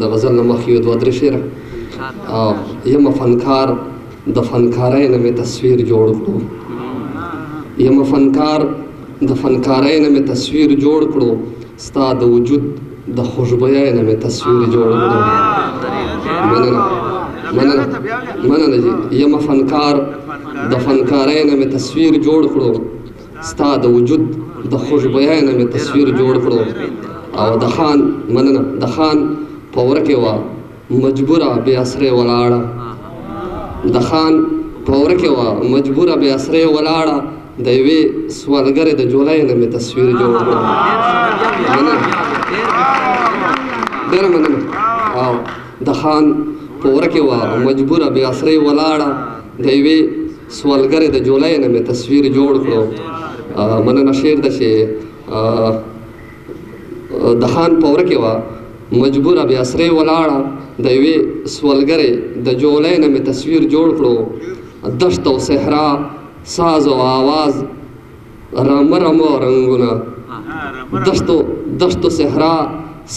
د غزل نه مخکې یو دوه درې شعره یم فنکار د فنکارۍ نه مې تصویر جوړ کړو یم فنکار د فنکارۍ نه مې تصویر جوړ کړو ستا د وجود د خوشبویۍ نه مې تصویر جوړ کړو مننه جی یم فنکار د فنکارۍ نه مې تصویر جوړ کړو ستا د وجود د خوشبویۍ نه مې تصویر جوړ کړو او د خان مننه د خان په وره کې وه مجبوره بې اسرې ولاړه د خان په وره کې وه مجبوره بې اسرې ولاړه د یوې سوالګرې د جولۍ نه مې تصویر جوړ کړو ډېره مننه او د خان په وره کې وه مجبوره بې اسرې ولاړه د یوې سوالګرې د جولۍ نه مې تصویر جوړ کړو مننه شعر ده چې د خان په وره کې وه مجبوره بې اسرې ولاړه د یوې سوالګرې د جولۍ نه مې تصویر جوړ کړو دشت او صحرا ساز او آواز رمه رمه رنګونه دشت و صحرا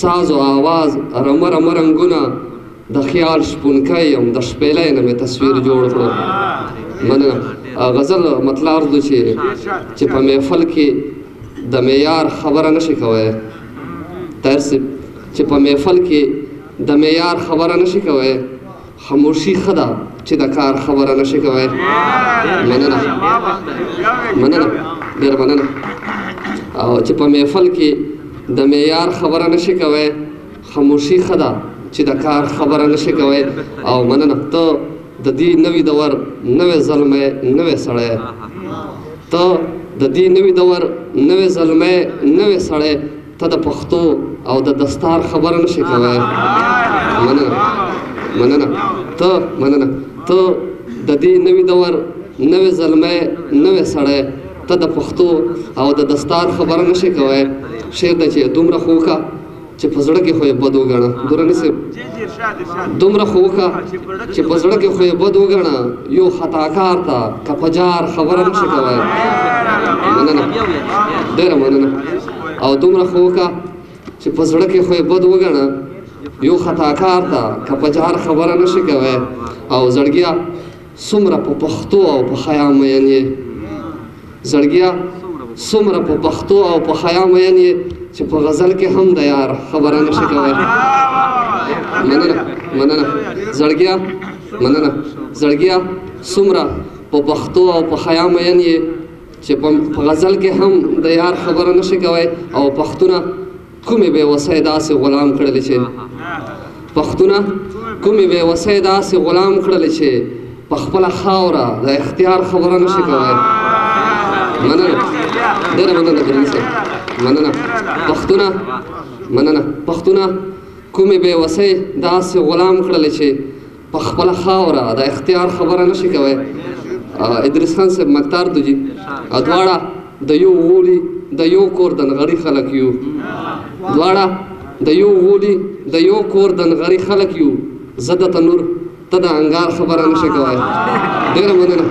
ساز و آواز رمه رمه رنګونه د خیال شپونکی یم د شپېلۍ نه مې تصویر جوړ کړو مننه غزل مطلب دو چې په محفل کې د معیار خبره نشي کوی طاهر صاحب چې په محفل کې د معیار خبره نشي کوی خاموشي ښه ده چې د کار خبره نشي کوی مننه ډېر مننه او چې په محفل کې د معیار خبره نشي کوی خاموشي ښه ده چې د کار خبره نشي کوی او مننه ته د دې نوي دور نوی زلمی نوی سړی ته د دې نوي دور نوی زلمی نوی سړی ته د پښتو او د دستار خبره نشي کوی مننه ته د دې نوي دور نوی زلمی نوی سړی ته د پښتو او د دستار خبره نشي کوی شعر ده چې دومره خو وکړه چې په زړه کې خو یې بد وګڼه درني صاحب دومره خو وکړه چې په زړه کې خو یې بد وګڼه یو خطاکار ته که په جار خبره نشي کوی مننه ډېره مننه او دومره خو وکړه چې په زړه کې خو یې بد وګڼه یو خطاکار ته که په جار خبره نشي کوی او زړګیا څومره په پښتو او په حیا مین یې زړګیا څومره په پښتو او په حیا مین یې چې په غزل کې هم د یار خبره نشي کوی مننه زړګیا څومره په پښتو او په حیا مین یې چې په غزل کې هم د یار خبره نشي کوی او پښتونه کومې بې وسۍ داسې غلام کړلې چې پښتونه کومې بې وسۍ داسې غلام کړلې چې په خپله خاوره د اختیار خبره نشي کوی مننه ډېره مننه ګران صاحب مننه پښتونه کومې بې وسۍ داسې غلام کړلې چې په خپله خاوره د اختیار خبره نشي کوی ادریس خان صاحب مکتار دو جي دواړه د یو غولي د یو کور د نغړي خلک یو دواړه د یو غولي د یو کور د نغړي خلک یو زه د تنور ته د انګار خبره نشي کوی ډېره مننه